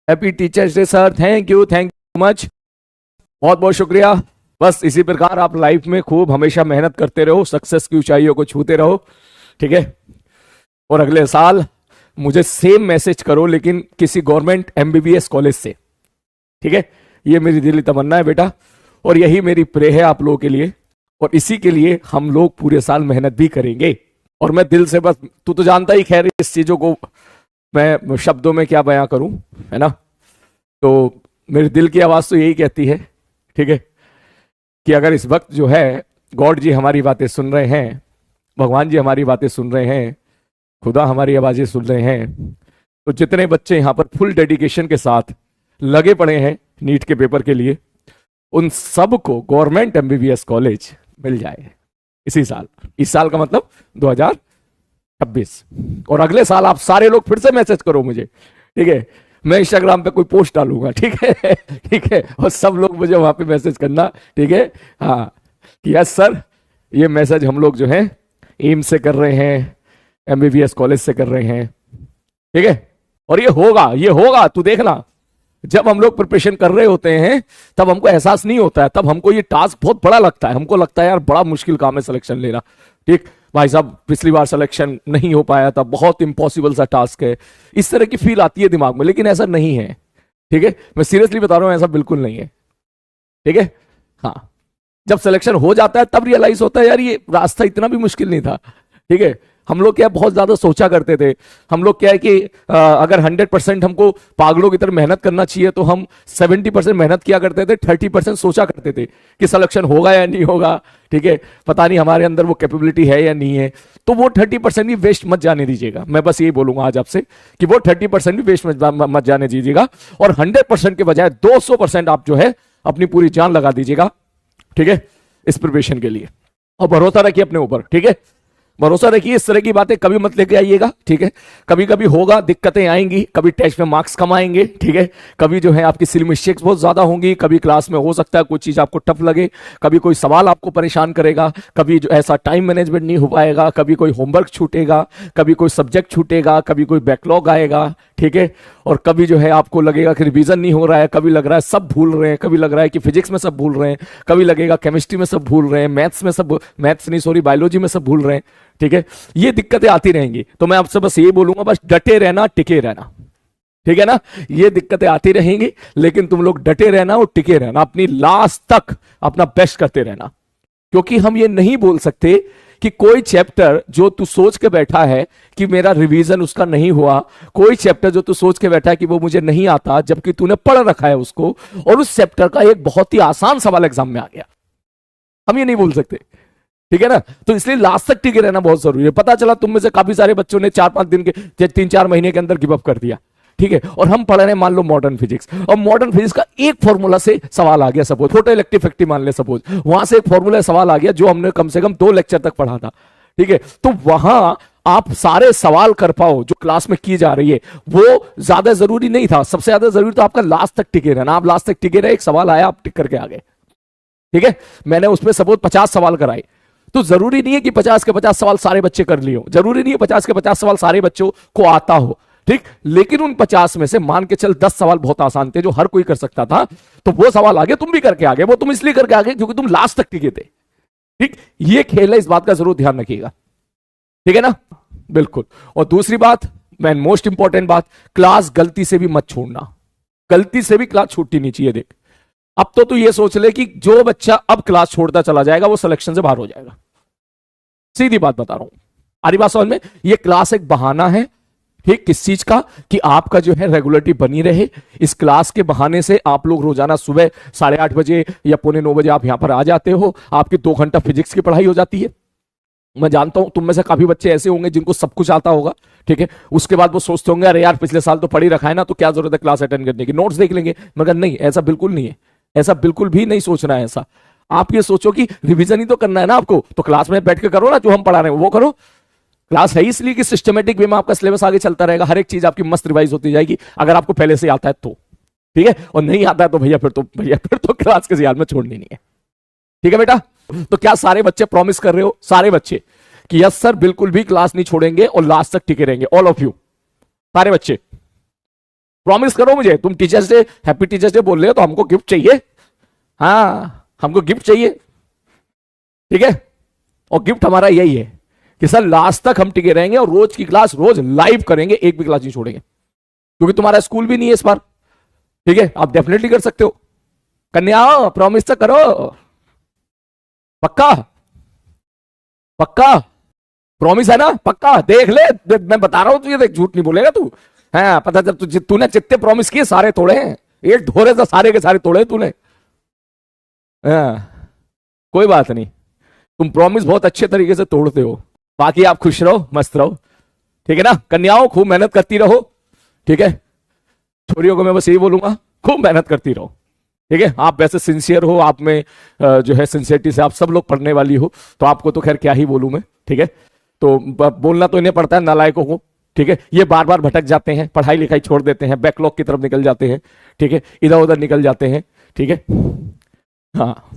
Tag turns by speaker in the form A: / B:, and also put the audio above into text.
A: Happy teachers day sir, thank you much, बहुत बहुत शुक्रिया। बस इसी प्रकार आप लाइफ में खूब हमेशा मेहनत करते रहो, सक्सेस की ऊंचाइयों को छूते रहो, ठीक है। और अगले साल मुझे सेम मैसेज करो, लेकिन किसी गवर्नमेंट एमबीबीएस कॉलेज से, ठीक है। ये मेरी दिली तमन्ना है बेटा, और यही मेरी प्रे है आप लोगों के लिए, और इसी के लिए हम लोग पूरे साल मेहनत भी करेंगे। और मैं दिल से, बस तू तो जानता ही खैर इस चीजों को मैं शब्दों में क्या बयां करूं, है ना। तो मेरे दिल की आवाज तो यही कहती है, ठीक है, कि अगर इस वक्त जो है गॉड जी हमारी बातें सुन रहे हैं, भगवान जी हमारी बातें सुन रहे हैं, खुदा हमारी आवाजें सुन रहे हैं, तो जितने बच्चे यहां पर फुल डेडिकेशन के साथ लगे पड़े हैं नीट के पेपर के लिए, उन सबको गवर्नमेंट एमबीबीएस कॉलेज मिल जाए इसी साल। इस साल का मतलब 2026। और अगले साल आप सारे लोग फिर से मैसेज करो मुझे, ठीक है। मैं इंस्टाग्राम पे कोई पोस्ट डालूंगा, ठीक है ठीक है, और सब लोग मुझे वहां पे मैसेज करना, ठीक है। हाँ कि यस सर, ये मैसेज हम लोग जो है एम्स से कर रहे हैं, एमबीबीएस कॉलेज से कर रहे हैं, ठीक है। और ये होगा तू देखना। जब हम लोग प्रिपरेशन कर रहे होते हैं तब हमको एहसास नहीं होता है, तब हमको ये टास्क बहुत बड़ा लगता है, हमको लगता है यार बड़ा मुश्किल काम है सिलेक्शन लेना, ठीक भाई साहब पिछली बार सिलेक्शन नहीं हो पाया था, बहुत इंपॉसिबल सा टास्क है, इस तरह की फील आती है दिमाग में। लेकिन ऐसा नहीं है, ठीक है, मैं सीरियसली बता रहा हूं, ऐसा बिल्कुल नहीं है, ठीक है। हाँ, जब सिलेक्शन हो जाता है तब रियलाइज होता है यार ये रास्ता इतना भी मुश्किल नहीं था, ठीक है। हम लोग क्या बहुत ज्यादा सोचा करते थे, हम लोग क्या है कि अगर 100% हमको पागलों की तरह मेहनत करना चाहिए तो हम 70% मेहनत किया करते थे, 30% सोचा करते थे कि सिलेक्शन होगा या नहीं होगा, ठीक है, पता नहीं हमारे अंदर वो कैपेबिलिटी है या नहीं है। तो वो 30% भी वेस्ट मत जाने दीजिएगा, मैं बस यही बोलूंगा आज आपसे कि वो 30% भी वेस्ट मत जाने दीजिएगा, और 100% के बजाय 200% आप जो है अपनी पूरी जान लगा दीजिएगा, ठीक है, इस प्रिपरेशन के लिए। और भरोसा रखिए अपने ऊपर, ठीक है, भरोसा रखिए, इस तरह की बातें कभी मत लेके आइएगा, ठीक है। कभी कभी होगा, दिक्कतें आएंगी, कभी टेस्ट में मार्क्स कम आएंगे, ठीक है, कभी जो है आपकी सिली मिस्टेक्स बहुत ज्यादा होंगी, कभी क्लास में हो सकता है कुछ चीज आपको टफ लगे, कभी कोई सवाल आपको परेशान करेगा, कभी जो ऐसा टाइम मैनेजमेंट नहीं हो पाएगा, कभी कोई होमवर्क छूटेगा, कभी कोई सब्जेक्ट छूटेगा, कभी कोई बैकलॉग आएगा, ठीक है। और कभी जो है आपको लगेगा कि रिवीजन नहीं हो रहा है, कभी लग रहा है सब भूल रहे हैं, कभी लग रहा है कि फिजिक्स में सब भूल रहे हैं, कभी लगेगा केमिस्ट्री में सब भूल रहे हैं, बायोलॉजी में सब भूल रहे हैं, ठीक है। ये दिक्कतें आती रहेंगी, तो मैं आपसे बस ये बोलूंगा, बस डटे रहना, टिके रहना, ठीक है ना। ये दिक्कतें आती रहेंगी, लेकिन तुम लोग डटे रहना और टिके रहना, अपनी लास्ट तक अपना बेस्ट करते रहना। क्योंकि हम ये नहीं बोल सकते कि कोई चैप्टर जो तू सोच के बैठा है कि मेरा रिवीजन उसका नहीं हुआ, कोई चैप्टर जो तू सोच के बैठा है कि वो मुझे नहीं आता, जबकि तूने पढ़ रखा है उसको, और उस चैप्टर का एक बहुत ही आसान सवाल एग्जाम में आ गया, हम ये नहीं बोल सकते, ठीक है ना। तो इसलिए लास्ट तक टिके रहना बहुत जरूरी है। पता चला तुम में से काफी सारे बच्चों ने 4-5 दिन के 3-4 महीने के अंदर गिव अप कर दिया, ठीक है, और हम पढ़ रहे हैं मान लो मॉडर्न फिजिक्स, और मॉडर्न फिजिक्स का एक फॉर्मूला से सवाल आ गया, सपोज फोटो इलेक्ट्रिक इफेक्ट मान ले, सपोज वहां से एक फॉर्मूला सवाल आ गया जो हमने कम से कम 2 लेक्चर तक पढ़ा था, ठीक है। तो वहां आप सारे सवाल कर पाओ जो क्लास में की जा रही है, वो ज्यादा जरूरी नहीं था, सबसे ज्यादा जरूरी तो आपका लास्ट तक टिके रहना। आप लास्ट तक टिके रहे, एक सवाल आया आप टिक करके आ गए, ठीक है। मैंने उसमें सपोज 50 सवाल कराए, तो जरूरी नहीं है कि 50 के 50 सवाल सारे बच्चे कर लिए हो, जरूरी नहीं है 50 के 50 सवाल सारे बच्चों को आता हो, ठीक। लेकिन उन 50 में से मान के चल 10 सवाल बहुत आसान थे जो हर कोई कर सकता था, तो वो सवाल आगे तुम भी करके आगे, वो तुम इसलिए करके आगे क्योंकि तुम लास्ट तक टिके थे, ठीक। ये खेल है, इस बात का जरूर ध्यान रखिएगा, ठीक है ना, बिल्कुल। और दूसरी बात, मैन मोस्ट इंपॉर्टेंट बात, क्लास गलती से भी मत छोड़ना, गलती से भी क्लास छूटती नहीं चाहिए। देख अब तो तू ये सोच ले कि जो बच्चा अब क्लास छोड़ता चला जाएगा वो सिलेक्शन से बाहर हो जाएगा, सीधी बात बता रहा हूं, आरी बात समझ में। ये क्लास एक बहाना है, ठीक, किस चीज का, कि आपका जो है रेगुलरिटी बनी रहे। इस क्लास के बहाने से आप लोग रोजाना सुबह 8:30 बजे या 8:45 बजे आप यहां पर आ जाते हो, आपकी 2 घंटा फिजिक्स की पढ़ाई हो जाती है। मैं जानता हूं तुम में से काफी बच्चे ऐसे होंगे जिनको सब कुछ आता होगा, ठीक है, उसके बाद वो सोचते होंगे अरे यार पिछले साल तो पढ़ी रखा है ना, तो क्या जरूरत है क्लास अटेंड करने की, नोट्स देख लेंगे। मगर नहीं, ऐसा बिल्कुल नहीं है, ऐसा बिल्कुल भी नहीं सोचना है। ऐसा आप ये सोचो कि रिवीजन ही तो करना है ना आपको, तो क्लास में बैठ के करो ना, जो हम पढ़ा रहे हैं वो करो। क्लास है इसलिए कि सिस्टमेटिक वे में आपका सिलेबस आगे चलता रहेगा, हर एक चीज आपकी मस्त रिवाइज होती जाएगी, अगर आपको पहले से आता है तो, ठीक है। और नहीं आता है तो भैया फिर तो क्लास किसी हाल में छोड़नी नहीं है, ठीक है बेटा। तो क्या सारे बच्चे प्रॉमिस कर रहे हो, सारे बच्चे, कि यस सर बिल्कुल भी क्लास नहीं छोड़ेंगे और लास्ट तक टिके रहेंगे, ऑल ऑफ यू, सारे बच्चे? प्रॉमिस करो मुझे, तुम teachers day, happy teachers day बोल रहे हो तो हमको गिफ्ट चाहिए। हाँ, हमको गिफ्ट चाहिए, ठीक है। और गिफ्ट हमारा यही है कि सर लास्ट तक हम टिके रहेंगे और रोज की क्लास रोज लाइव करेंगे, एक भी क्लास नहीं छोड़ेंगे, क्योंकि तुम्हारा स्कूल भी नहीं है इस बार, ठीक है। आप डेफिनेटली कर सकते हो। कन्याओं प्रॉमिस तो करो, पक्का पक्का प्रॉमिस है ना, पक्का। देख ले, मैं बता रहा हूं तुझे, देख झूठ नहीं बोलेगा तू। हाँ पता, जब तूने जितने प्रॉमिस किए सारे तोड़े हैं, एक धोरे से सारे के सारे तोड़े तूने। हाँ, कोई बात नहीं, तुम प्रॉमिस बहुत अच्छे तरीके से तोड़ते हो। बाकी आप खुश रहो, मस्त रहो, ठीक है ना। कन्याओं खूब मेहनत करती रहो, ठीक है। छोरियों को मैं बस यही बोलूंगा, खूब मेहनत करती रहो, ठीक है। आप वैसे सिंसियर हो, आप में जो है सिंसियरिटी से आप सब लोग पढ़ने वाली हो, तो आपको तो खैर क्या ही बोलूं मैं, ठीक है। तो बोलना तो इन्हें पड़ता है नालायकों को, ठीक है। ये बार बार भटक जाते हैं, पढ़ाई लिखाई छोड़ देते हैं, बैकलॉग की तरफ निकल जाते हैं, ठीक है, इधर उधर निकल जाते हैं, ठीक है। हाँ,